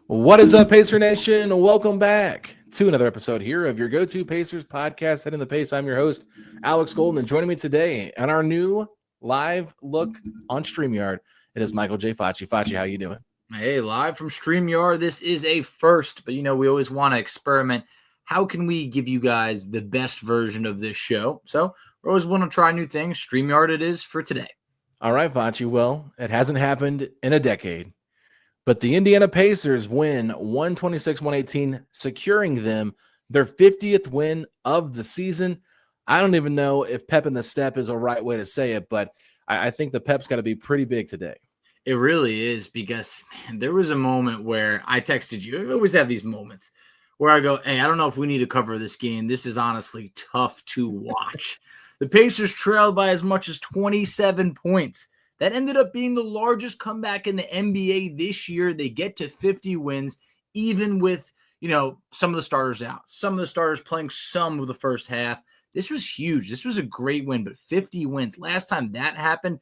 What is up, Pacer Nation? Welcome back to another episode here of your go-to Pacers podcast, Setting the Pace. I'm your host, Alex Golden, and joining me today on our new live look on StreamYard, it is Michael J. Facci. Facci, how you doing? Hey, live from StreamYard. This is a first, but we always want to experiment. How can we give you guys the best version of this show? So we always want to try new things. StreamYard it is for today. All right, Facci. Well, it hasn't happened in a decade, but the Indiana Pacers win 126-118, securing them their 50th win of the season. I don't even know if pep in the step is a right way to say it, but I think the pep's got to be pretty big today. It really is because, man, there was a moment where I texted you. I always have these moments where I go, hey, I don't know if we need to cover this game. This is honestly tough to watch. The Pacers trailed by as much as 27 points. That ended up being the largest comeback in the NBA this year. They get to 50 wins, even with, some of the starters out. Some of the starters playing some of the first half. This was huge. This was a great win, but 50 wins. Last time that happened,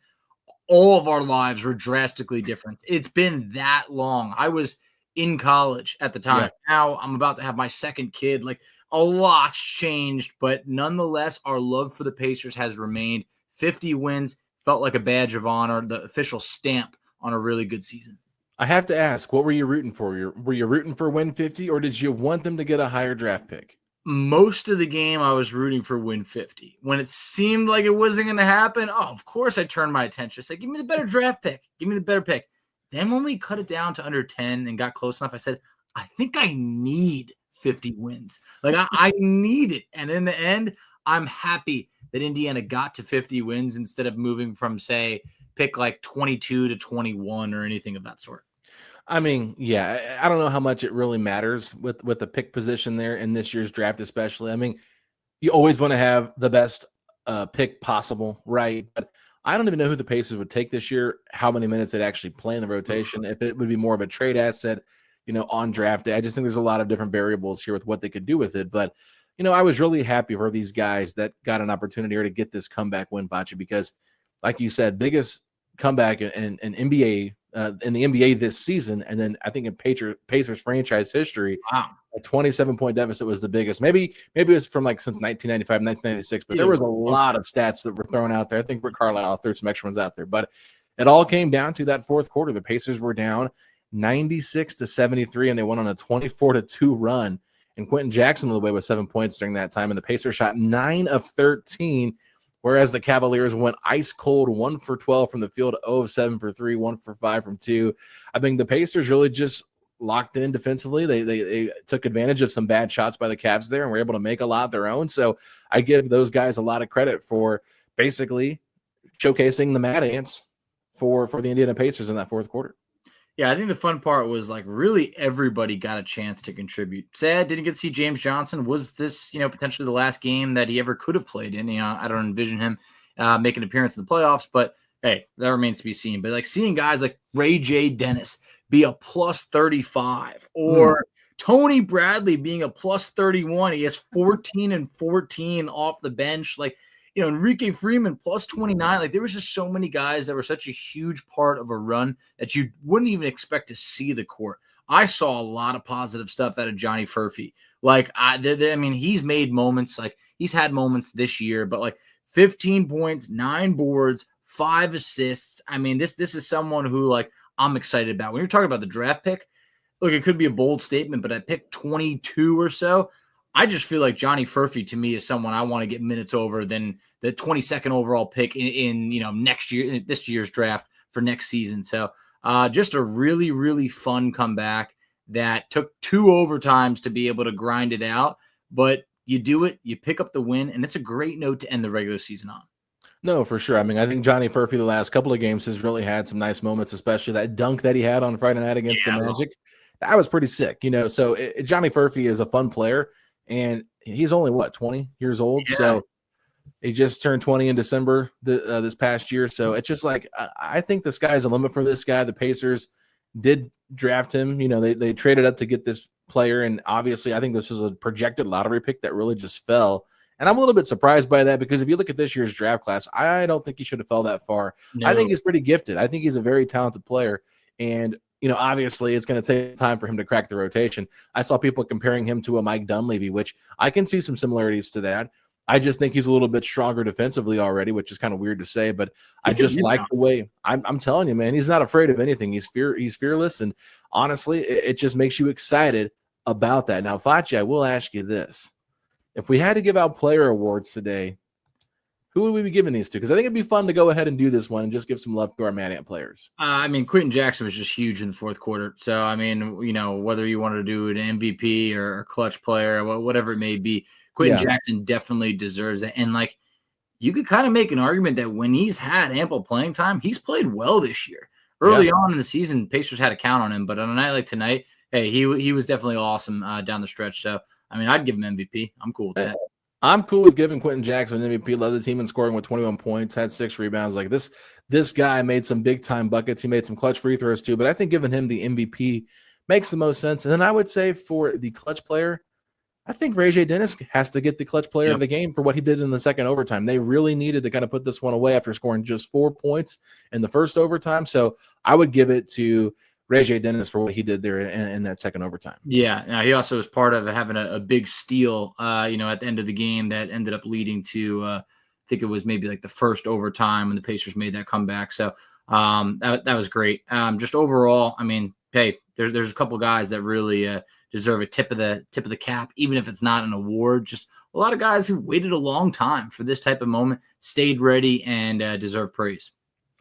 all of our lives were drastically different. It's been that long. I was in college at the time. Yeah. Now I'm about to have my second kid. Like, a lot's changed, but nonetheless, our love for the Pacers has remained. 50 wins felt like a badge of honor, the official stamp on a really good season. I have to ask, what were you rooting for? Were you rooting for win 50, or did you want them to get a higher draft pick? Most of the game, I was rooting for win 50. When it seemed like it wasn't going to happen, of course I turned my attention. It's like, give me the better draft pick. Give me the better pick. Then when we cut it down to under 10 and got close enough, I said, I think I need 50 wins. Like, I need it. And in the end, I'm happy that Indiana got to 50 wins instead of moving from, say, pick like 22 to 21 or anything of that sort. I mean, yeah, I don't know how much it really matters with the pick position there in this year's draft, especially. I mean, you always want to have the best pick possible, right? But I don't even know who the Pacers would take this year, how many minutes they'd actually play in the rotation, if it would be more of a trade asset, on draft day. I just think there's a lot of different variables here with what they could do with it. But, I was really happy for these guys that got an opportunity here to get this comeback win, Facci, because, like you said, biggest comeback in NBA in the NBA this season, and then I think in Pacers franchise history, wow, a 27-point deficit was the biggest. Maybe it was from like since 1995, 1996, but there was a lot of stats that were thrown out there. I think Rick Carlisle threw some extra ones out there, but it all came down to that fourth quarter. The Pacers were down 96-73, and they went on a 24-2 run. And Quentin Jackson led the way with 7 points during that time, and the Pacers shot 9 of 13. Whereas the Cavaliers went ice cold, 1 for 12 from the field, 0 of 7 for 3, 1 for 5 from 2. I think the Pacers really just locked in defensively. They took advantage of some bad shots by the Cavs there and were able to make a lot of their own. So I give those guys a lot of credit for basically showcasing the Mad Ants for the Indiana Pacers in that fourth quarter. Yeah, I think the fun part was like really everybody got a chance to contribute. Sad didn't get to see James Johnson. Was this, potentially the last game that he ever could have played in? I don't envision him making an appearance in the playoffs, but hey, that remains to be seen. But like seeing guys like Ray J. Dennis be a plus 35 or Tony Bradley being a plus 31. He has 14 and 14 off the bench. Like, Enrique Freeman plus 29. Like, there was just so many guys that were such a huge part of a run that you wouldn't even expect to see the court. I saw a lot of positive stuff out of Johnny Furphy. Like, he's made moments. Like, he's had moments this year, but like 15 points, 9 boards, 5 assists. I mean, this is someone who, like, I'm excited about. When you're talking about the draft pick, look, it could be a bold statement, but at pick 22 or so, I just feel like Johnny Furphy to me is someone I want to get minutes over than the 22nd overall pick in next year, this year's draft for next season. So just a really, really fun comeback that took 2 overtimes to be able to grind it out. But you do it, you pick up the win, and it's a great note to end the regular season on. No, for sure. I mean, I think Johnny Furphy the last couple of games has really had some nice moments, especially that dunk that he had on Friday night against the Magic. That was pretty sick, So Johnny Furphy is a fun player. And he's only, 20 years old? Yeah. So he just turned 20 in December this past year. So it's just like, I think the sky's the limit for this guy. The Pacers did draft him. They traded up to get this player. And obviously, I think this was a projected lottery pick that really just fell. And I'm a little bit surprised by that because if you look at this year's draft class, I don't think he should have fell that far. No. I think he's pretty gifted. I think he's a very talented player. And obviously it's going to take time for him to crack the rotation. I saw people comparing him to a Mike Dunleavy, which I can see some similarities to that. I just think he's a little bit stronger defensively already, which is kind of weird to say, but I just like the way I'm telling you, man, he's not afraid of anything. He's fearless. And honestly, it just makes you excited about that. Now, Facci, I will ask you this. If we had to give out player awards today, who would we be giving these to? Because I think it'd be fun to go ahead and do this one and just give some love to our Mad Ant players. Quentin Jackson was just huge in the fourth quarter. So, whether you wanted to do an MVP or a clutch player, whatever it may be, Quentin Jackson definitely deserves it. And, you could kind of make an argument that when he's had ample playing time, he's played well this year. Early on in the season, Pacers had a count on him. But on a night like tonight, hey, he was definitely awesome down the stretch. So, I'd give him MVP. I'm cool with that. I'm cool with giving Quentin Jackson an MVP. Led the team in scoring with 21 points, had 6 rebounds. Like this guy made some big time buckets. He made some clutch free throws too. But I think giving him the MVP makes the most sense. And then I would say for the clutch player, I think Ray J. Dennis has to get the clutch player of the game for what he did in the second overtime. They really needed to kind of put this one away after scoring just 4 points in the first overtime. So I would give it to Ray J. Dennis for what he did there in that second overtime. Yeah. Now he also was part of having a big steal, at the end of the game that ended up leading to, I think it was maybe like the first overtime when the Pacers made that comeback. So that was great. Just overall, hey, there's a couple guys that really deserve a tip of the cap, even if it's not an award. Just a lot of guys who waited a long time for this type of moment, stayed ready, and deserve praise.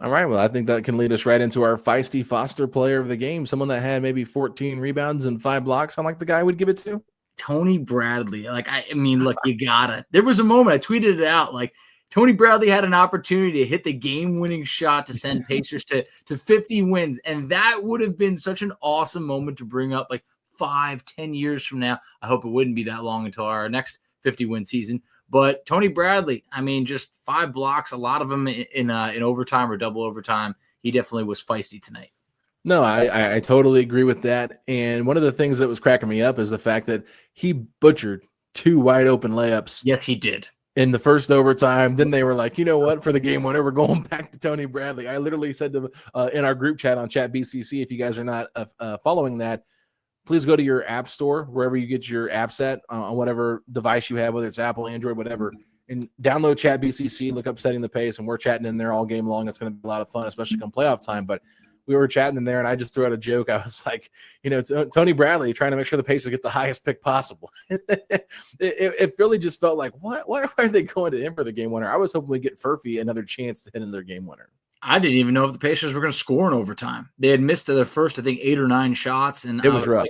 All right, well, I think that can lead us right into our feisty Foster player of the game, someone that had maybe 14 rebounds and 5 blocks. I'm like the guy I would give it to. Tony Bradley. Look, you gotta. There was a moment I tweeted it out. Tony Bradley had an opportunity to hit the game-winning shot to send Pacers to 50 wins, and that would have been such an awesome moment to bring up 5-10 years from now. I hope it wouldn't be that long until our next 50-win season. But Tony Bradley, just 5 blocks, a lot of them in overtime or double overtime. He definitely was feisty tonight. No, I totally agree with that. And one of the things that was cracking me up is the fact that he butchered 2 wide open layups. Yes, he did. In the first overtime. Then they were like, you know what, for the game winner, we're going back to Tony Bradley. I literally said to in our group chat on Chat BCC, if you guys are not following that, please go to your app store, wherever you get your apps at, on whatever device you have, whether it's Apple, Android, whatever, and download Chat BCC, look up Setting the Pace, and we're chatting in there all game long. It's going to be a lot of fun, especially come playoff time. But we were chatting in there, and I just threw out a joke. I was like, Tony Bradley trying to make sure the Pacers get the highest pick possible. it really just felt like, why are they going to him for the game winner? I was hoping we'd get Furphy another chance to hit in their game winner. I didn't even know if the Pacers were going to score in overtime. They had missed their first, I think, 8 or 9 shots, and it was rough.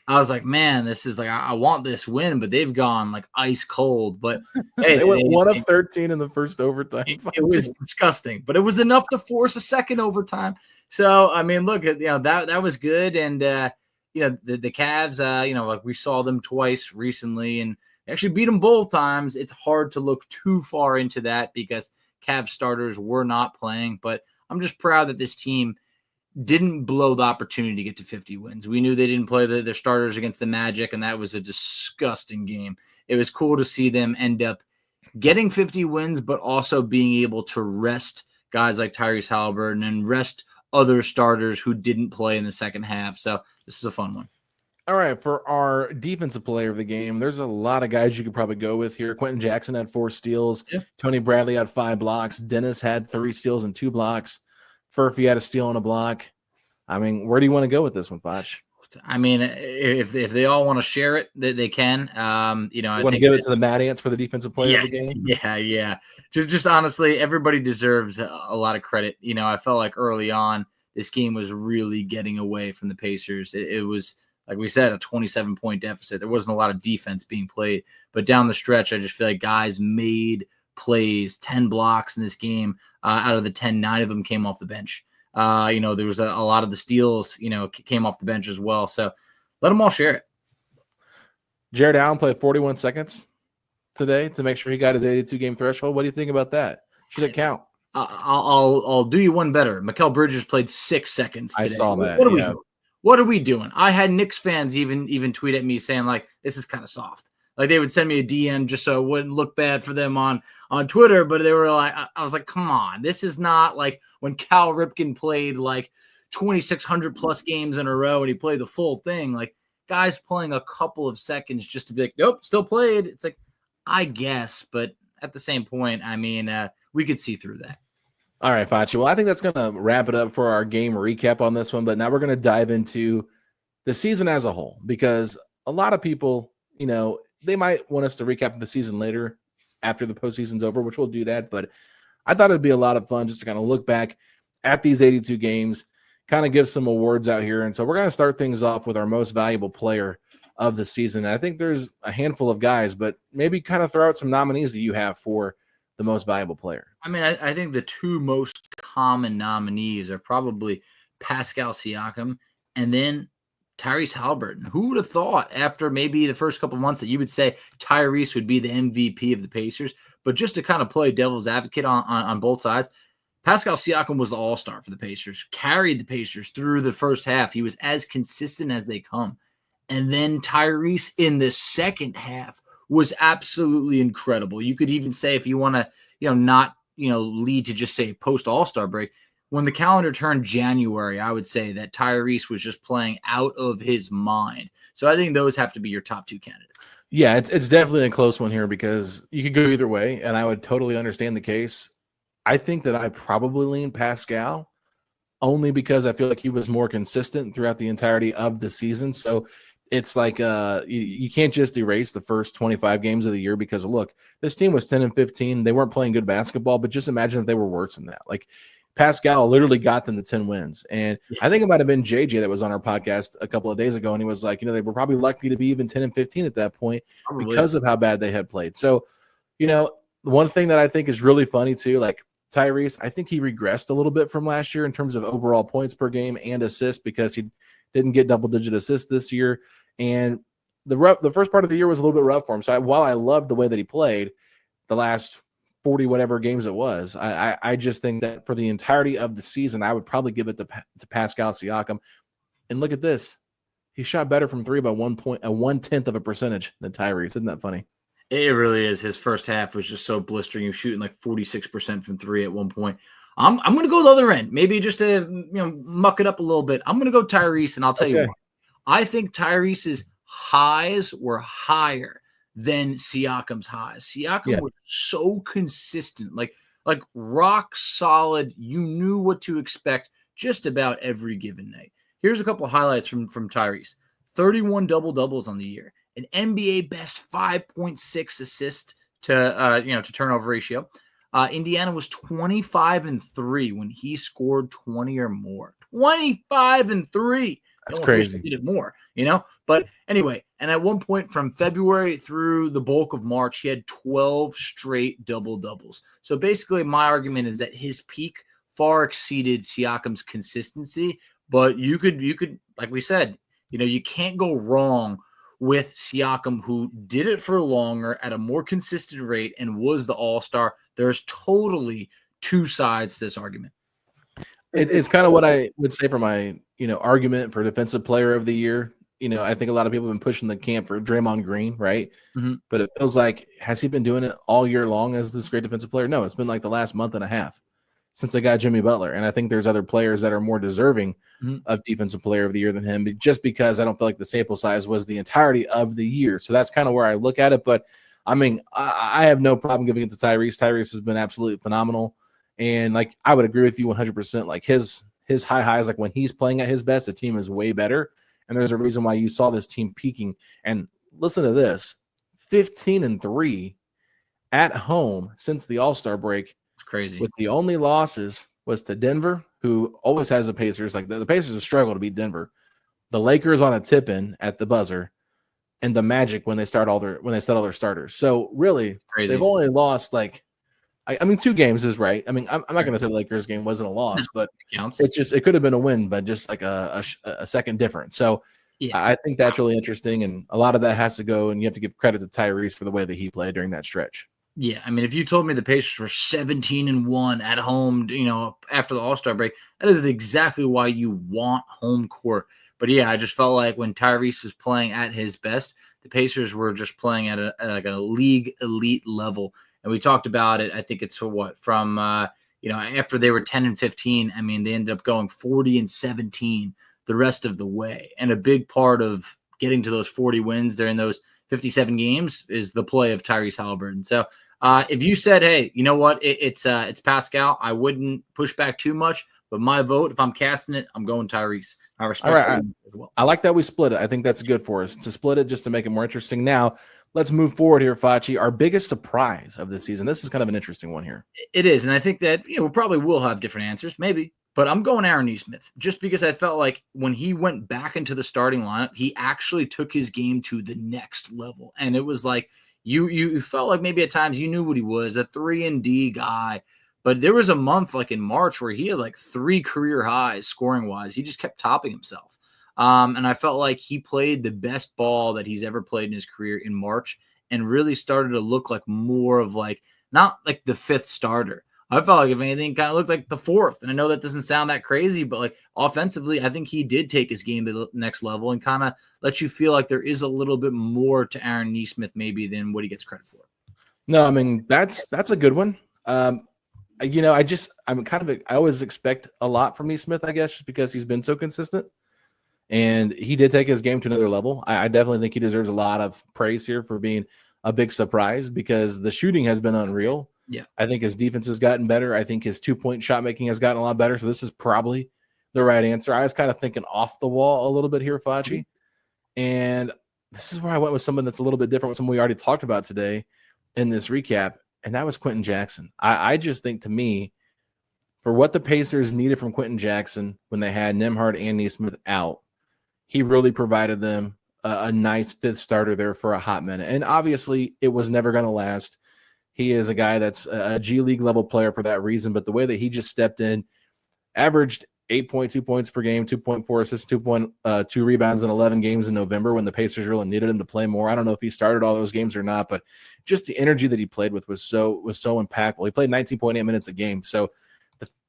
I was like, man, this is I want this win, but they've gone ice cold. But hey, they went 1 of 13 in the first overtime. It was disgusting, but it was enough to force a second overtime. So look, that was good, and the Cavs, we saw them twice recently, and actually beat them both times. It's hard to look too far into that because Cavs starters were not playing, but I'm just proud that this team didn't blow the opportunity to get to 50 wins. We knew they didn't play their starters against the Magic, and that was a disgusting game. It was cool to see them end up getting 50 wins, but also being able to rest guys like Tyrese Halliburton and rest other starters who didn't play in the second half. So this was a fun one. All right, for our defensive player of the game, there's a lot of guys you could probably go with here. Quentin Jackson had 4 steals. Yeah. Tony Bradley had 5 blocks. Dennis had 3 steals and 2 blocks. Furphy had a steal and a block. Where do you want to go with this one, Foch? If they all want to share it, they can. I want to give it to the Mad Ants for the defensive player of the game. Yeah. Just honestly, everybody deserves a lot of credit. I felt like early on this game was really getting away from the Pacers. It was, like we said, a 27-point deficit. There wasn't a lot of defense being played, but down the stretch, I just feel like guys made plays, 10 blocks in this game. Out of the 10, 9 of them came off the bench. There was a lot of the steals, came off the bench as well. So let them all share it. Jared Allen played 41 seconds today to make sure he got his 82-game threshold. What do you think about that? Should it count? I'll do you one better. Mikal Bridges played 6 seconds today. I saw that. What are we doing? I had Knicks fans even tweet at me saying this is kind of soft. They would send me a DM just so it wouldn't look bad for them on Twitter, but they were I was like, come on, this is not like when Cal Ripken played 2,600 plus games in a row and he played the full thing. Like, guys playing a couple of seconds just to be like, nope, still played. It's like, I guess, but at the same point, I mean, we could see through that. All right, Facci. Well, I think that's going to wrap it up for our game recap on this one. But now we're going to dive into the season as a whole, because a lot of people, they might want us to recap the season later after the postseason's over, which we'll do that. But I thought it'd be a lot of fun just to kind of look back at these 82 games, kind of give some awards out here. And so we're going to start things off with our most valuable player of the season. And I think there's a handful of guys, but maybe kind of throw out some nominees that you have for the most valuable player. I mean, I think the two most common nominees are probably Pascal Siakam and then Tyrese Haliburton. Who would have thought after maybe the first couple months that you would say Tyrese would be the MVP of the Pacers? But just to kind of play devil's advocate on both sides, Pascal Siakam was the all-star for the Pacers, carried the Pacers through the first half. He was as consistent as they come. And then Tyrese in the second half was absolutely incredible. You could even say, if you want to, not, lead to just say post All-Star break, when the calendar turned January, I would say that Tyrese was just playing out of his mind. So I think those have to be your top two candidates. Yeah, it's definitely a close one here because you could go either way, and I would totally understand the case. I think that I probably lean Pascal only because I feel like he was more consistent throughout the entirety of the season. So it's like you can't just erase the first 25 games of the year because, look, this team was 10-15. They weren't playing good basketball, but just imagine if they were worse than that. Like, Pascal literally got them to 10 wins. And I think it might have been JJ that was on our podcast a couple of days ago, and he was like, they were probably lucky to be even 10-15 at that point because of how bad they had played. So, one thing that I think is really funny too, like Tyrese, I think he regressed a little bit from last year in terms of overall points per game and assists because he didn't get double-digit assists this year. And the first part of the year was a little bit rough for him. So while I loved the way that he played the last 40 whatever games it was, I just think that for the entirety of the season, I would probably give it to Pascal Siakam. And look at this. He shot better from three by 1/10 of a percentage than Tyrese. Isn't that funny? It really is. His first half was just so blistering. He was shooting like 46% from three at one point. I'm going to go the other end, maybe just to muck it up a little bit. I'm going to go Tyrese, and I'll tell you why. I think Tyrese's highs were higher than Siakam's highs. Siakam was so consistent, like rock solid. You knew what to expect just about every given night. Here's a couple of highlights from Tyrese: 31 double-doubles on the year, an NBA best 5.6 assist to turnover ratio. Indiana was 25-3 when he scored 20 or more. 25-3. That's crazy. He did it more, But anyway, and at one point from February through the bulk of March, he had 12 straight double-doubles. So basically, my argument is that his peak far exceeded Siakam's consistency. But you could, like we said, you can't go wrong with Siakam, who did it for longer at a more consistent rate and was the all-star. There's totally two sides to this argument. It's kind of what I would say for my, argument for defensive player of the year. I think a lot of people have been pushing the camp for Draymond Green, right? Mm-hmm. But it feels like, has he been doing it all year long as this great defensive player? No, it's been like the last month and a half since they got Jimmy Butler. And I think there's other players that are more deserving of defensive player of the year than him, just because I don't feel like the sample size was the entirety of the year. So that's kind of where I look at it. But I mean, I have no problem giving it to Tyrese. Tyrese has been absolutely phenomenal. And like, I would agree with you 100%. Like his highs, like when he's playing at his best, the team is way better. And there's a reason why you saw this team peaking. And listen to this, 15-3 at home since the All-Star break. It's crazy. With the only losses was to Denver, who always has the Pacers. Like the Pacers have struggled to beat Denver. The Lakers on a tip-in at the buzzer, and the Magic when they set all their starters. So really, they've only lost like, I mean, 2 games is right. I mean, I'm not going to say the Lakers game wasn't a loss, but it could have been a win, but just like a second difference. So I think that's really interesting, and a lot of that has to go, and you have to give credit to Tyrese for the way that he played during that stretch. Yeah, I mean, if you told me the Pacers were 17-1 at home, after the All-Star break, that is exactly why you want home court. But yeah, I just felt like when Tyrese was playing at his best, the Pacers were just playing at a league elite level. And we talked about it. I think it's from after they were 10-15, I mean, they ended up going 40-17 the rest of the way. And a big part of getting to those 40 wins during those 57 games is the play of Tyrese Halliburton. So if you said, hey, you know what, it's Pascal, I wouldn't push back too much. But my vote, if I'm casting it, I'm going Tyrese. I respect that as well. I like that we split it. I think that's good for us to split it just to make it more interesting. Now, let's move forward here, Facci. Our biggest surprise of this season. This is kind of an interesting one here. It is, and I think that we probably will have different answers, maybe. But I'm going Aaron Nesmith just because I felt like when he went back into the starting lineup, he actually took his game to the next level. And it was like you felt like maybe at times you knew what he was, a 3-and-D guy. But there was a month like in March where he had like 3 career highs scoring wise. He just kept topping himself. And I felt like he played the best ball that he's ever played in his career in March and really started to look like more of like, not like the 5th starter. I felt like if anything kind of looked like the 4th. And I know that doesn't sound that crazy, but like offensively, I think he did take his game to the next level and kind of let you feel like there is a little bit more to Aaron Nesmith maybe than what he gets credit for. No, I mean, that's a good one. I always expect a lot from Nesmith, I guess, just because he's been so consistent. And he did take his game to another level. I definitely think he deserves a lot of praise here for being a big surprise because the shooting has been unreal. Yeah. I think his defense has gotten better. I think his 2-point shot making has gotten a lot better. So this is probably the right answer. I was kind of thinking off the wall a little bit here, Facci. And this is where I went with someone that's a little bit different with someone we already talked about today in this recap. And that was Quentin Jackson. I just think, to me, for what the Pacers needed from Quentin Jackson when they had Nembhard and Nesmith out, he really provided them a nice 5th starter there for a hot minute. And obviously, it was never going to last. He is a guy that's a G League level player for that reason. But the way that he just stepped in, averaged 8.2 points per game, 2.4 assists, 2.2 rebounds in 11 games in November when the Pacers really needed him to play more. I don't know if he started all those games or not, but just the energy that he played with was so impactful. He played 19.8 minutes a game, so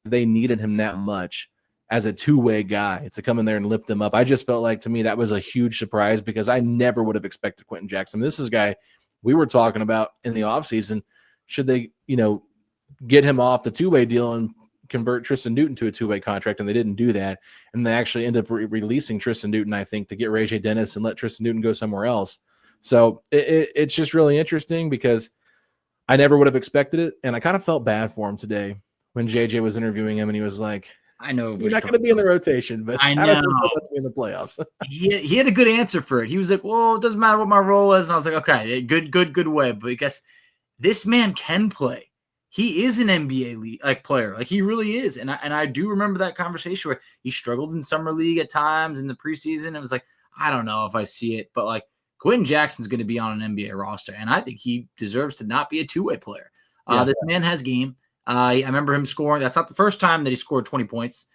they needed him that much as a two-way guy to come in there and lift them up. I just felt like, to me, that was a huge surprise because I never would have expected Quentin Jackson. This is a guy we were talking about in the offseason. Should they, get him off the two-way deal and convert Tristan Newton to a two-way contract, and they didn't do that. And they actually ended up releasing Tristan Newton, I think, to get Ray J. Dennis and let Tristan Newton go somewhere else. So it's just really interesting because I never would have expected it, and I kind of felt bad for him today when JJ was interviewing him, and he was like, I know you're not going to be in the rotation, but I know to be in the playoffs. he had a good answer for it. He was like, well, it doesn't matter what my role is. And I was like, okay, good way. But I guess this man can play. He is an NBA player. Like, he really is. And I do remember that conversation where he struggled in summer league at times in the preseason. It was like, I don't know if I see it, but like Quentin Jackson's going to be on an NBA roster. And I think he deserves to not be a two-way player. This man has game. I remember him scoring. That's not the first time that he scored 20 points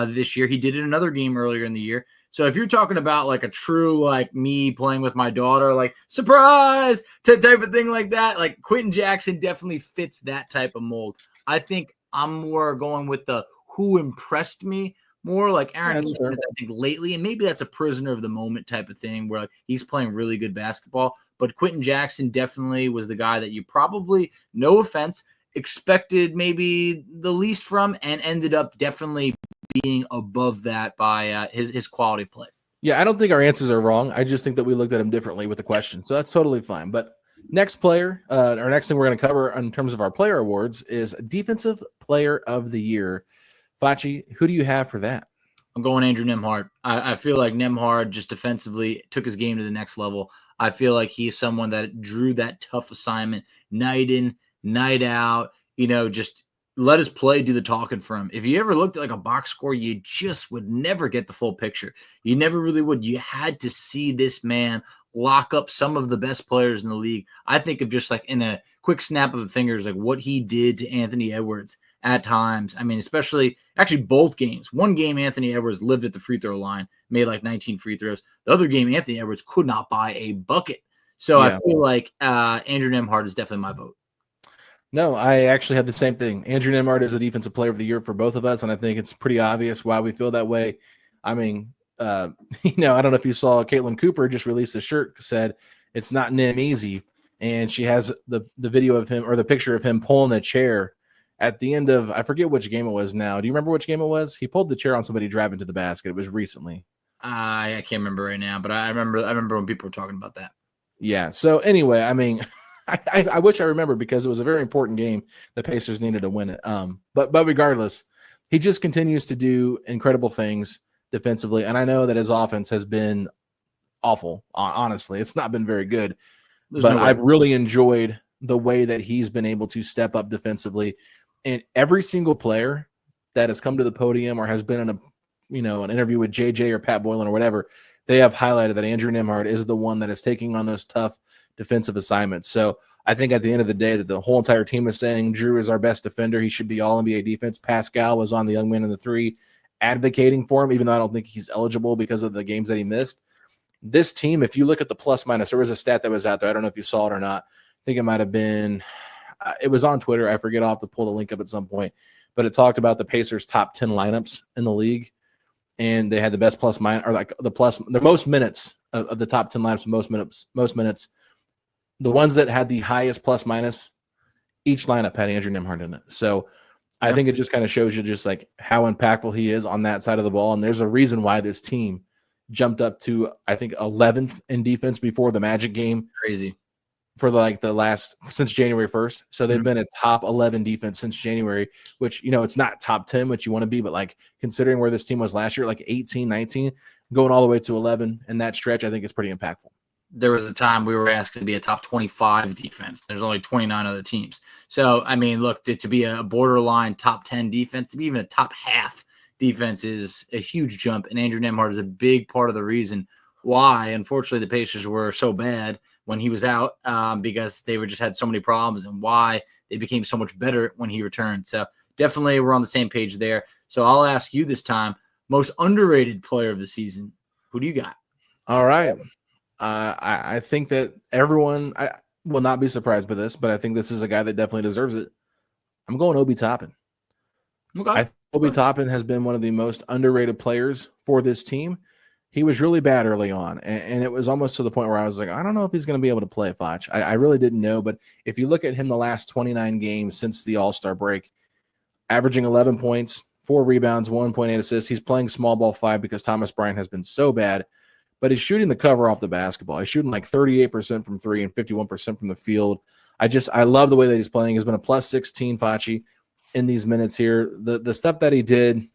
this year. He did it in another game earlier in the year. So if you're talking about like a true, like me playing with my daughter, like surprise type of thing like that, like Quentin Jackson definitely fits that type of mold. I think I'm more going with the who impressed me more, like Aaron Smith, I think lately, and maybe that's a prisoner of the moment type of thing where like, he's playing really good basketball. But Quentin Jackson definitely was the guy that you probably, no offense, expected maybe the least from, and ended up definitely being above that by his quality play. Yeah, I don't think our answers are wrong. I just think that we looked at him differently with the question. So that's totally fine. But next player, our next thing we're going to cover in terms of our player awards is Defensive Player of the Year. Facci, who do you have for that? I'm going Andrew Nembhard. I feel like Nembhard just defensively took his game to the next level. I feel like he's someone that drew that tough assignment night in, night out, just let his play do the talking for him. If you ever looked at like a box score, you just would never get the full picture. You never really would. You had to see this man lock up some of the best players in the league. I think of just like in a quick snap of the fingers, like what he did to Anthony Edwards at times. I mean, especially actually both games. One game, Anthony Edwards lived at the free throw line, made like 19 free throws. The other game, Anthony Edwards could not buy a bucket. So I feel like Andrew Nembhard is definitely my vote. No, I actually had the same thing. Andrew Nembhard is the Defensive Player of the Year for both of us, and I think it's pretty obvious why we feel that way. I mean, I don't know if you saw Caitlin Cooper just released a shirt said it's not Nem easy, and she has the video of him or the picture of him pulling a chair at the end of, I forget which game it was now. Do you remember which game it was? He pulled the chair on somebody driving to the basket. It was recently. I can't remember right now, but I remember when people were talking about that. Yeah. So anyway, I mean, I wish I remember because it was a very important game. The Pacers needed to win it. But regardless, he just continues to do incredible things defensively. And I know that his offense has been awful. Honestly, it's not been very good. But I've really enjoyed the way that he's been able to step up defensively. And every single player that has come to the podium or has been in an interview with JJ or Pat Boylan or whatever, they have highlighted that Andrew Nembhard is the one that is taking on those tough defensive assignments. So I think at the end of the day that the whole entire team is saying Drew is our best defender. He should be all NBA defense. Pascal was on the young man in the three advocating for him, even though I don't think he's eligible because of the games that he missed. This team, if you look at the plus minus, there was a stat that was out there. I don't know if you saw it or not. I think it might have been, it was on Twitter. I forget. I'll have to pull the link up at some point. But it talked about the Pacers' top 10 lineups in the league. And they had the best plus minus, or like the most minutes of the top 10 lineups, most minutes. The ones that had the highest plus minus, each lineup had Andrew Nembhard in it. So I think it just kind of shows you just like how impactful he is on that side of the ball. And there's a reason why this team jumped up to, I think, 11th in defense before the Magic game. Crazy. For the last, since January 1st. So they've been a top 11 defense since January, which, it's not top 10, which you want to be, but like considering where this team was last year, like 18, 19, going all the way to 11 in that stretch, I think is pretty impactful. There was a time we were asked to be a top 25 defense. There's only 29 other teams. So, I mean, look, to be a borderline top 10 defense, to be even a top half defense is a huge jump. And Andrew Nembhard is a big part of the reason why, unfortunately, the Pacers were so bad when he was out, because they just had so many problems, and why they became so much better when he returned. So definitely we're on the same page there. So I'll ask you this time, most underrated player of the season. Who do you got? All right. I think that everyone will not be surprised by this, but I think this is a guy that definitely deserves it. I'm going Obi Toppin. Okay. I think Obi Toppin has been one of the most underrated players for this team. He was really bad early on, and it was almost to the point where I was like, I don't know if he's going to be able to play, Facci. I really didn't know, but if you look at him the last 29 games since the All-Star break, averaging 11 points, 4 rebounds, 1.8 assists. He's playing small ball 5 because Thomas Bryant has been so bad, but he's shooting the cover off the basketball. He's shooting like 38% from 3 and 51% from the field. I love the way that he's playing. He's been a plus 16, Facci, in these minutes here. The stuff that he did,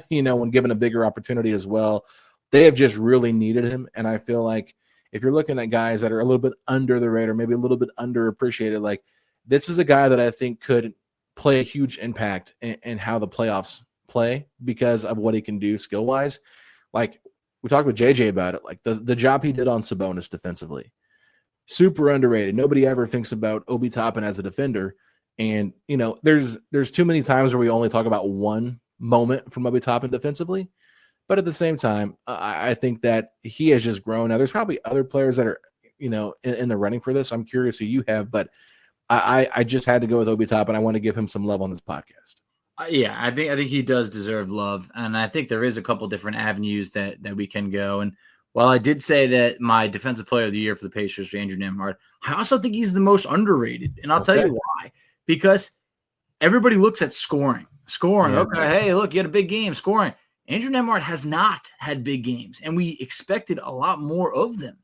when given a bigger opportunity as well, they have just really needed him. And I feel like if you're looking at guys that are a little bit under the radar, maybe a little bit underappreciated, like this is a guy that I think could play a huge impact in how the playoffs play because of what he can do skill-wise. Like we talked with JJ about it, like the job he did on Sabonis defensively, super underrated. Nobody ever thinks about Obi Toppin as a defender. And, there's too many times where we only talk about one moment from Obi Toppin defensively. But at the same time, I think that he has just grown. Now, there's probably other players that are, in the running for this. I'm curious who you have, but I just had to go with Obi Toppin. I want to give him some love on this podcast. Yeah, I think he does deserve love, and I think there is a couple different avenues that we can go. And while I did say that my defensive player of the year for the Pacers was Andrew Nembhard, I also think he's the most underrated, and I'll tell you why. Because everybody looks at scoring. Yeah, okay, hey, look, you had a big game, scoring. Andrew Nembhard has not had big games, and we expected a lot more of them.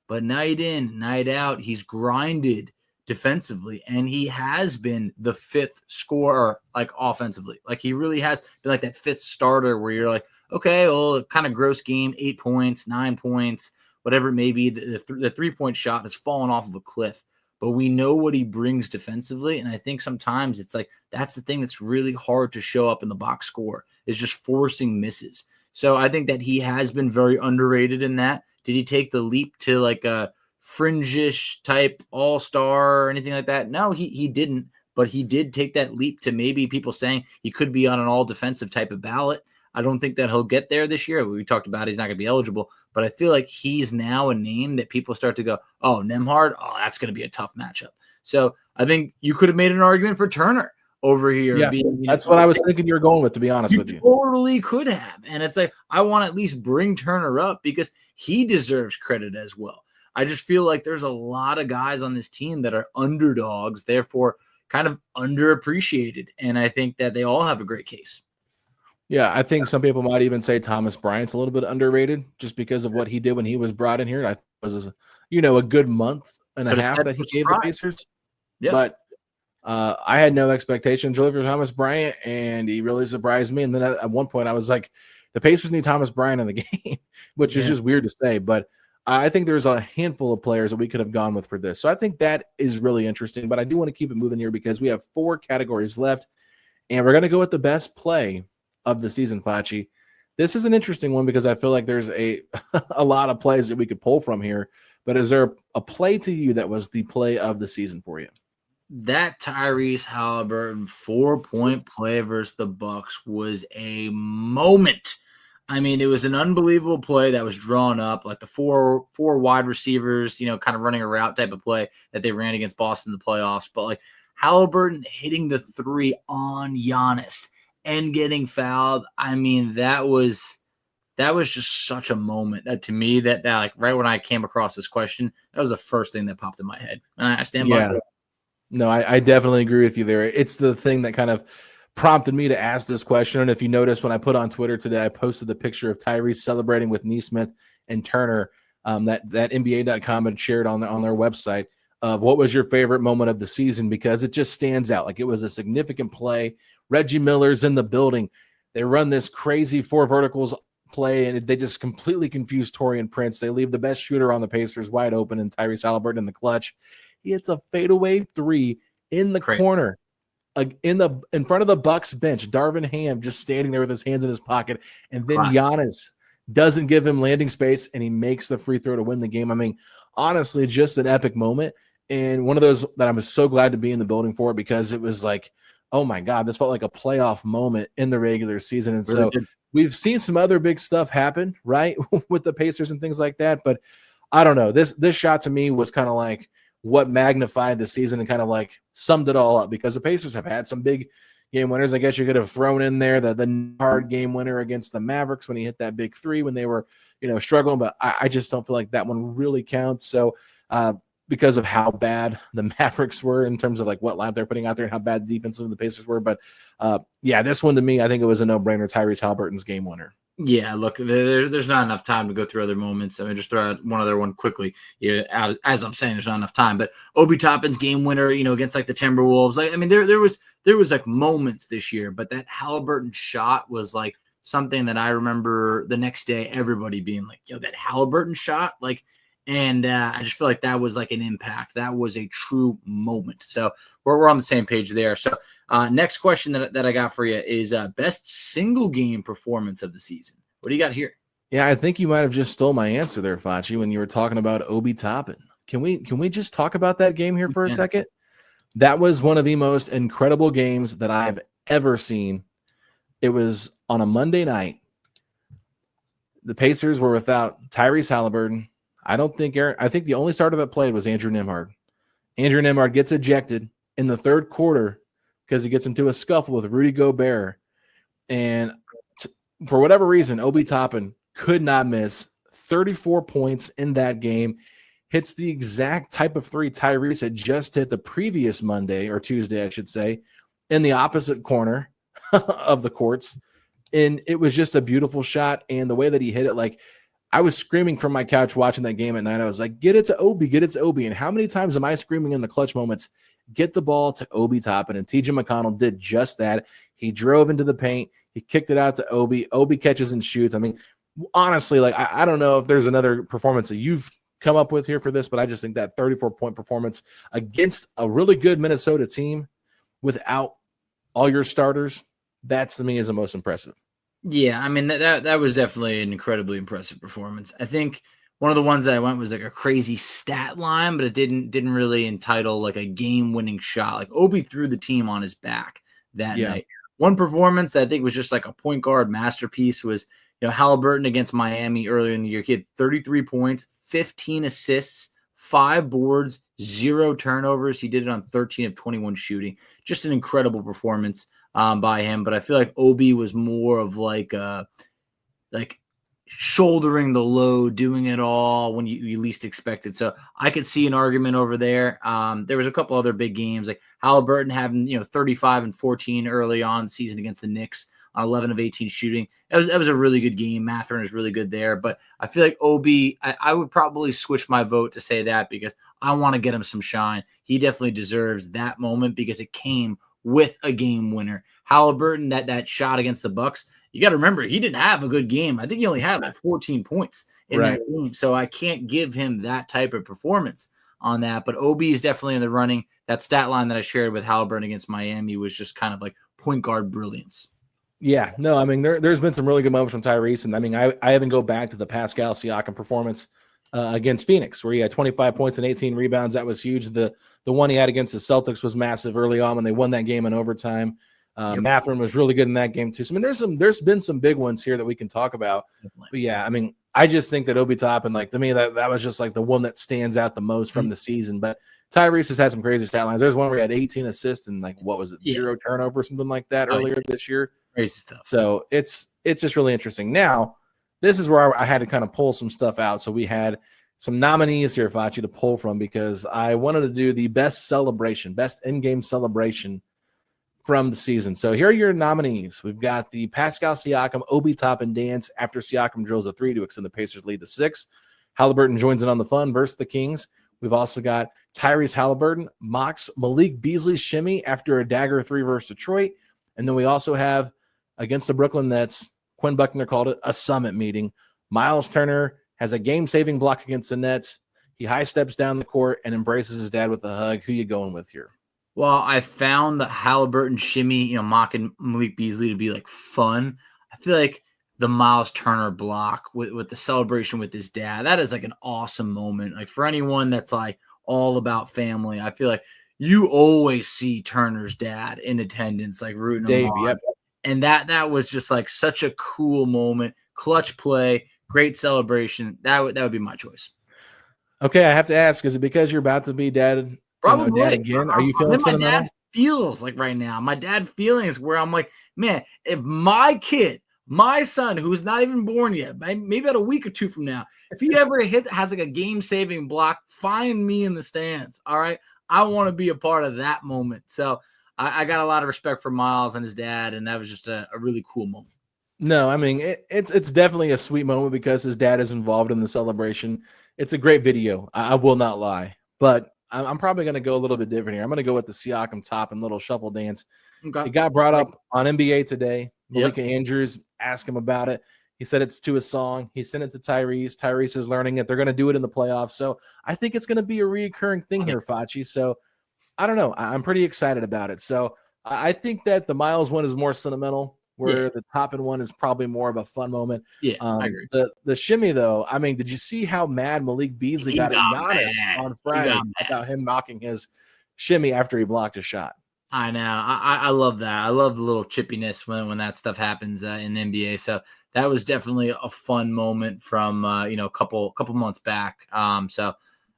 But night in, night out, he's grinded defensively, and he has been the fifth scorer, like offensively. Like he really has been like that fifth starter where you're like, okay, well, kind of gross game, 8 points, 9 points, whatever it may be. The 3-point shot has fallen off of a cliff. But we know what he brings defensively, and I think sometimes it's like that's the thing that's really hard to show up in the box score is just forcing misses. So I think that he has been very underrated in that. Did he take the leap to like a fringe-ish type all-star or anything like that? No, he didn't, but he did take that leap to maybe people saying he could be on an all-defensive type of ballot. I don't think that he'll get there this year. We talked about he's not going to be eligible, but I feel like he's now a name that people start to go, oh, Nembhard, oh, that's going to be a tough matchup. So I think you could have made an argument for Turner over here. Yeah, that's what I was thinking you were going with, to be honest with you. Totally could have. And it's like, I want to at least bring Turner up because he deserves credit as well. I just feel like there's a lot of guys on this team that are underdogs. Therefore, kind of underappreciated. And I think that they all have a great case. Yeah, I think some people might even say Thomas Bryant's a little bit underrated just because of what he did when he was brought in here. I was, a good month and a half that he gave the Pacers. Yep. But I had no expectations really for Thomas Bryant, and he really surprised me. And then at one point, I was like, the Pacers need Thomas Bryant in the game, which is just weird to say. But I think there's a handful of players that we could have gone with for this. So I think that is really interesting. But I do want to keep it moving here because we have 4 categories left, and we're going to go with the best play of the season, Facci. This is an interesting one because I feel like there's a lot of plays that we could pull from here. But is there a play to you that was the play of the season for you? That Tyrese Halliburton 4-point play versus the Bucks was a moment. I mean, it was an unbelievable play that was drawn up, like the four wide receivers, kind of running a route type of play that they ran against Boston in the playoffs. But like Halliburton hitting the 3 on Giannis and getting fouled. I mean, that was just such a moment that to me that like right when I came across this question, that was the first thing that popped in my head. And I stand by it. No, I definitely agree with you there. It's the thing that kind of prompted me to ask this question. And if you notice, when I put on Twitter today, I posted the picture of Tyrese celebrating with Neesmith and Turner that NBA.com had shared on their website of what was your favorite moment of the season, because it just stands out. Like, it was a significant play. Reggie Miller's in the building. They run this crazy 4 verticals play, and they just completely confuse Taurean Prince. They leave the best shooter on the Pacers wide open, and Tyrese Halliburton in the clutch. He hits a fadeaway 3 in the corner, in front of the Bucks bench. Darvin Ham just standing there with his hands in his pocket, and then Giannis doesn't give him landing space, and he makes the free throw to win the game. I mean, honestly, just an epic moment, and one of those that I'm so glad to be in the building for, because it was like, oh my God, this felt like a playoff moment in the regular season. And really so we've seen some other big stuff happen, right, with the Pacers and things like that. But I don't know. This shot to me was kind of like what magnified the season and kind of like summed it all up, because the Pacers have had some big game winners. I guess you could have thrown in there the hard game winner against the Mavericks when he hit that big 3 when they were, struggling. But I just don't feel like that one really counts. So because of how bad the Mavericks were in terms of like what lineup they're putting out there and how bad the defense of the Pacers were. But this one to me, I think it was a no-brainer. Tyrese Halliburton's game winner. Yeah, look, there's not enough time to go through other moments. I mean, just throw out one other one quickly. As I'm saying, there's not enough time. But Obi Toppin's game winner, against like the Timberwolves. Like, I mean, there was like moments this year, but that Halliburton shot was like something that I remember the next day everybody being like, "Yo, that Halliburton shot!" Like, and I just feel like that was like an impact. That was a true moment. So we're on the same page there. So. Next question that I got for you is best single game performance of the season. What do you got here? Yeah, I think you might have just stole my answer there, Facci, when you were talking about Obi Toppin. Can we just talk about that game here for a second? That was one of the most incredible games that I've ever seen. It was on a Monday night. The Pacers were without Tyrese Halliburton. I think the only starter that played was Andrew Nembhard. Andrew Nembhard gets ejected in the third quarter because he gets into a scuffle with Rudy Gobert. And for whatever reason, Obi Toppin could not miss. 34 points in that game. Hits the exact type of 3 Tyrese had just hit the previous Monday, or Tuesday, I should say, in the opposite corner of the courts. And it was just a beautiful shot. And the way that he hit it, like, I was screaming from my couch watching that game at night. I was like, get it to Obi, get it to Obi. And how many times am I screaming in the clutch moments, get the ball to Obi Toppin? And TJ McConnell did just that. He drove into the paint. He kicked it out to Obi. Obi catches and shoots. I mean, honestly, like, I don't know if there's another performance that you've come up with here for this, but I just think that 34-point performance against a really good Minnesota team without all your starters, that to me is the most impressive. Yeah, I mean, that was definitely an incredibly impressive performance. I think one of the ones that I went was like a crazy stat line, but it didn't really entitle like a game-winning shot. Like, Obi threw the team on his back that night. One performance that I think was just like a point guard masterpiece was, Halliburton against Miami earlier in the year. He had 33 points, 15 assists, 5 boards, 0 turnovers. He did it on 13 of 21 shooting. Just an incredible performance by him. But I feel like Obi was more of like shouldering the load, doing it all when you least expect it. So I could see an argument over there. There was a couple other big games, like Halliburton having 35 and 14 early on the season against the Knicks on 11 of 18 shooting. That was a really good game. Mathurin is really good there, but I feel like Obi, I would probably switch my vote to say that because I want to get him some shine. He definitely deserves that moment because it came with a game winner. Halliburton, that shot against the Bucks, you got to remember, he didn't have a good game. I think he only had like 14 points in that game. So I can't give him that type of performance on that. But Obi is definitely in the running. That stat line that I shared with Halliburton against Miami was just kind of like point guard brilliance. Yeah, no, I mean, there's been some really good moments from Tyrese. And I mean, I even go back to the Pascal Siakam performance against Phoenix, where he had 25 points and 18 rebounds. That was huge. The one he had against the Celtics was massive early on when they won that game in overtime. Mathurin was really good in that game too. So I mean, there's been some big ones here that we can talk about. Definitely. But yeah, I mean, I just think that Obi Toppin, like to me, that was just like the one that stands out the most from the season. But Tyrese has had some crazy stat lines. There's one where he had 18 assists and like what was it, 0 turnover, something like that earlier this year. Crazy stuff. So it's just really interesting. Now, this is where I had to kind of pull some stuff out. So we had some nominees here, Facci, to pull from because I wanted to do the best in-game celebration from the season. So here are your nominees. We've got the Pascal Siakam Obi Toppin dance after Siakam drills a 3 to extend the Pacers' lead to 6. Halliburton joins in on the fun versus the Kings. We've also got Tyrese Halliburton mocks Malik Beasley's shimmy after a dagger 3 versus Detroit. And then we also have against the Brooklyn Nets, Quinn Buckner called it a summit meeting. Miles Turner has a game-saving block against the Nets. He high steps down the court and embraces his dad with a hug. Who you going with here? Well, I found the Halliburton shimmy, mocking Malik Beasley to be like fun. I feel like the Miles Turner block with the celebration with his dad, that is like an awesome moment. Like for anyone that's like all about family, I feel like you always see Turner's dad in attendance, like rooting him on. Yep. And that was just like such a cool moment. Clutch play, great celebration. That would be my choice. Okay, I have to ask, is it because you're about to be dad? Probably. Dad again? Are you feeling sentimental? My dad feels like right now. My dad feelings where I'm like, man, if my kid, my son, who's not even born yet, maybe about a week or two from now, if he ever has like a game-saving block, find me in the stands. All right, I want to be a part of that moment. So I got a lot of respect for Miles and his dad, and that was just a really cool moment. No, I mean, it's definitely a sweet moment because his dad is involved in the celebration. It's a great video. I will not lie, but I'm probably going to go a little bit different here. I'm going to go with the Siakam Toppin little shuffle dance. Okay. It got brought up on NBA Today. Malika Andrews asked him about it. He said it's to a song. He sent it to Tyrese. Tyrese is learning it. They're going to do it in the playoffs. So I think it's going to be a reoccurring thing here, Facci. So I don't know. I'm pretty excited about it. So I think that the Miles one is more sentimental, where the Toppin one is probably more of a fun moment. Yeah, I agree. The shimmy, though, I mean, did you see how mad Malik Beasley got at Giannis on Friday about him mocking his shimmy after he blocked a shot? I know. I love that. I love the little chippiness when that stuff happens in the NBA. So that was definitely a fun moment from a couple months back. So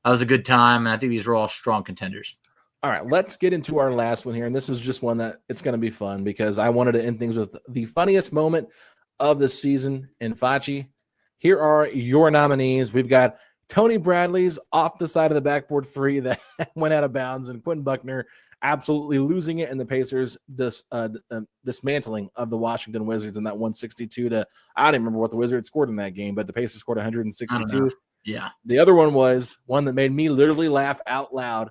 that was a good time, and I think these were all strong contenders. All right, let's get into our last one here, and this is just one that it's going to be fun because I wanted to end things with the funniest moment of the season. And Facci, here are your nominees. We've got Tony Bradley's off the side of the backboard 3 that went out of bounds, and Quinn Buckner absolutely losing it, and the Pacers dismantling of the Washington Wizards in that 162 to I don't even remember what the Wizards scored in that game, but the Pacers scored 162. Yeah. The other one was one that made me literally laugh out loud.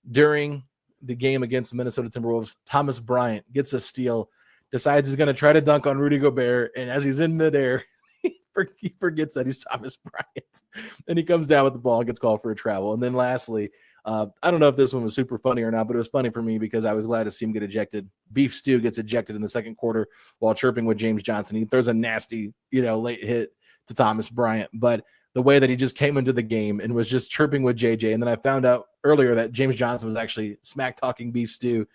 During the game against the Minnesota Timberwolves, Thomas Bryant gets a steal, decides he's going to try to dunk on Rudy Gobert, and as he's in midair, he forgets that he's Thomas Bryant, and he comes down with the ball and gets called for a travel. And then lastly, I don't know if this one was super funny or not, but it was funny for me because I was glad to see him get ejected. Beef Stew gets ejected in the second quarter while chirping with James Johnson. He throws a nasty, late hit to Thomas Bryant, but the way that he just came into the game and was just chirping with JJ. And then I found out earlier that James Johnson was actually smack-talking Beef Stew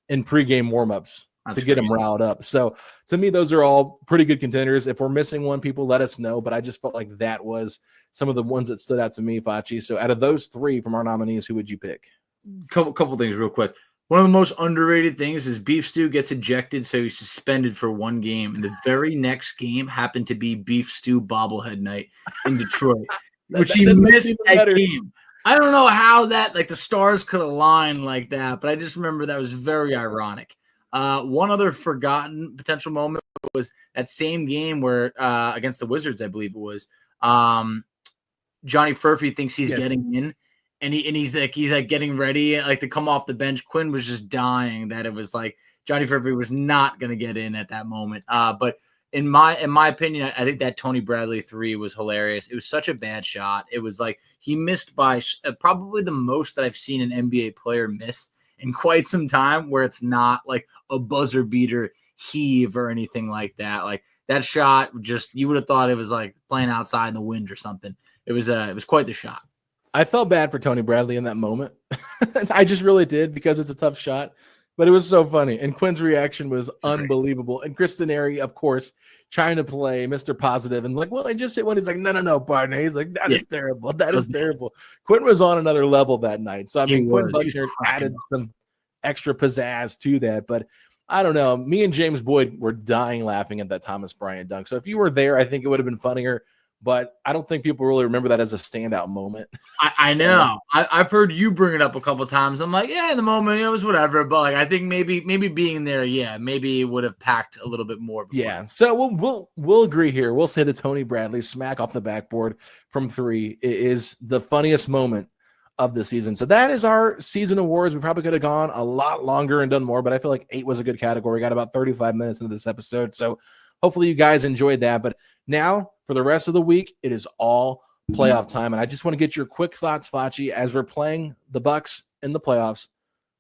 in pregame warmups to get him riled up. So to me, those are all pretty good contenders. If we're missing one, people let us know. But I just felt like that was some of the ones that stood out to me, Facci. So out of those 3 from our nominees, who would you pick? Couple things real quick. One of the most underrated things is Beef Stew gets ejected, so he's suspended for one game. And the very next game happened to be Beef Stew bobblehead night in Detroit, which he missed that game. I don't know how that, like, the stars could align like that, but I just remember that was very ironic. One other forgotten potential moment was that same game where against the Wizards, I believe it was, Johnny Furphy thinks he's getting in. And he's like getting ready like to come off the bench. Quinn was just dying that it was like Johnny Furphy was not going to get in at that moment. But in my opinion, I think that Tony Bradley 3 was hilarious. It was such a bad shot. It was like he missed by probably the most that I've seen an NBA player miss in quite some time, where it's not like a buzzer beater heave or anything like that. Like that shot, just you would have thought it was like playing outside in the wind or something. It was quite the shot. I felt bad for Tony Bradley in that moment. I just really did, because it's a tough shot, but it was so funny. And Quinn's reaction was unbelievable. And Chris Denary, of course, trying to play Mr. Positive and like, well, I just hit one. He's like, no, partner. He's like, that is terrible. That is terrible. Quinn was on another level that night. So, I mean, Quinn Buckner added some extra pizzazz to that. But I don't know. Me and James Boyd were dying laughing at that Thomas Bryant dunk. So if you were there, I think it would have been funnier. But I don't think people really remember that as a standout moment. I know. I've heard you bring it up a couple of times. I'm like, yeah, in the moment, it was whatever. But like, I think maybe being there, maybe would have packed a little bit more. Before. Yeah. So we'll agree here. We'll say the Tony Bradley smack off the backboard from 3 is the funniest moment of the season. So that is our season awards. We probably could have gone a lot longer and done more, but I feel like 8 was a good category. We got about 35 minutes into this episode. So hopefully you guys enjoyed that. But now, for the rest of the week, it is all playoff time. And I just want to get your quick thoughts, Facci, as we're playing the Bucks in the playoffs.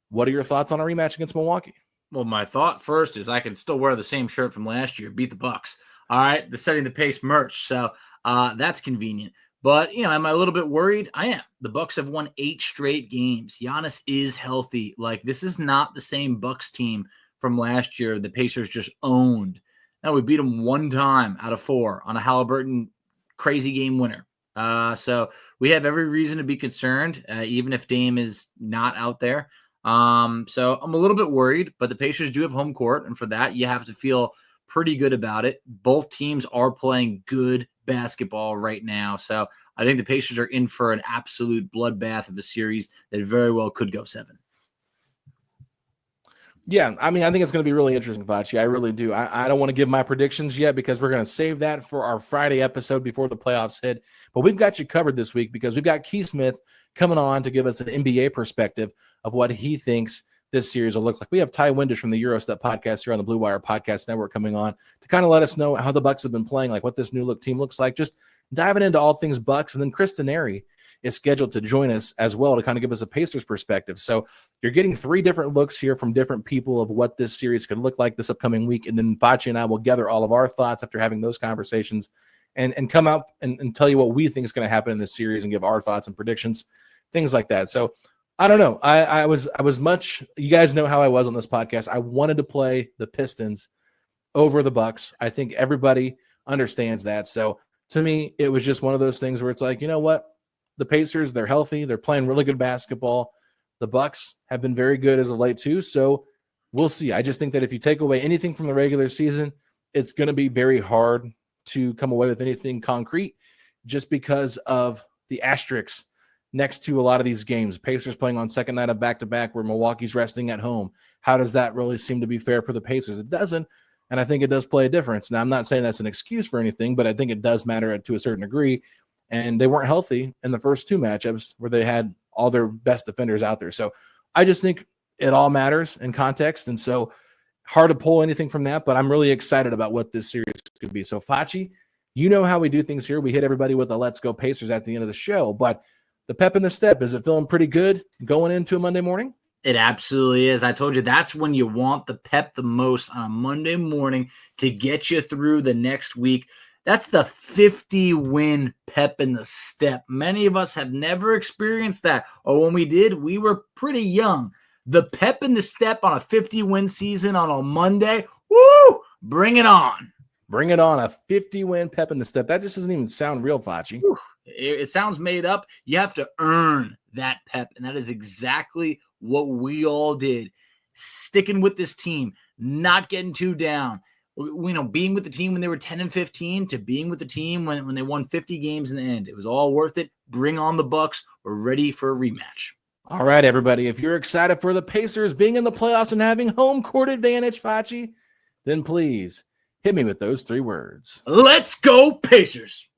What are your thoughts on a rematch against Milwaukee? Well, my thought first is I can still wear the same shirt from last year, beat the Bucks. All right, the Setting the Pace merch. So that's convenient. But, am I a little bit worried? I am. The Bucks have won 8 straight games. Giannis is healthy. Like, this is not the same Bucks team from last year the Pacers just owned. No, we beat them 1 time out of 4 on a Halliburton crazy game winner. So we have every reason to be concerned, even if Dame is not out there. So I'm a little bit worried, but the Pacers do have home court, and for that, you have to feel pretty good about it. Both teams are playing good basketball right now. So I think the Pacers are in for an absolute bloodbath of a series that very well could go 7. Yeah, I mean, I think it's going to be really interesting, Facci. I really do. I don't want to give my predictions yet because we're going to save that for our Friday episode before the playoffs hit. But we've got you covered this week because we've got Keith Smith coming on to give us an NBA perspective of what he thinks this series will look like. We have Ty Windish from the Eurostep podcast here on the Blue Wire Podcast Network coming on to kind of let us know how the Bucks have been playing, like what this new look team looks like, just diving into all things Bucks. And then Chris Denary is scheduled to join us as well to kind of give us a Pacers perspective. So you're getting 3 different looks here from different people of what this series could look like this upcoming week. And then Facci and I will gather all of our thoughts after having those conversations and come out and tell you what we think is going to happen in this series and give our thoughts and predictions, things like that. So I don't know. I was much, you guys know how I was on this podcast. I wanted to play the Pistons over the Bucks. I think everybody understands that. So to me, it was just one of those things where it's like, you know what? The Pacers, they're healthy. They're playing really good basketball. The Bucks have been very good as of late too. So we'll see. I just think that if you take away anything from the regular season, it's going to be very hard to come away with anything concrete just because of the asterisks next to a lot of these games. Pacers playing on second night of back-to-back where Milwaukee's resting at home. How does that really seem to be fair for the Pacers? It doesn't, and I think it does play a difference. Now, I'm not saying that's an excuse for anything, but I think it does matter to a certain degree. And they weren't healthy in the first 2 matchups where they had all their best defenders out there. So I just think it all matters in context. And so hard to pull anything from that, but I'm really excited about what this series could be. So Facci, you know how we do things here. We hit everybody with a Let's Go Pacers at the end of the show, but the pep in the step, is it feeling pretty good going into a Monday morning? It absolutely is. I told you that's when you want the pep the most on a Monday morning to get you through the next week. That's the 50-win pep in the step. Many of us have never experienced that. Or when we did, we were pretty young. The pep in the step on a 50-win season on a Monday, woo! Bring it on. Bring it on, a 50-win pep in the step. That just doesn't even sound real, Facci. It sounds made up. You have to earn that pep, and that is exactly what we all did, sticking with this team, not getting too down. Being with the team when they were 10-15 to being with the team when they won 50 games in the end. It was all worth it. Bring on the Bucks. We're ready for a rematch. All right, everybody. If you're excited for the Pacers being in the playoffs and having home court advantage, Facci, then please hit me with those 3 words. Let's go, Pacers!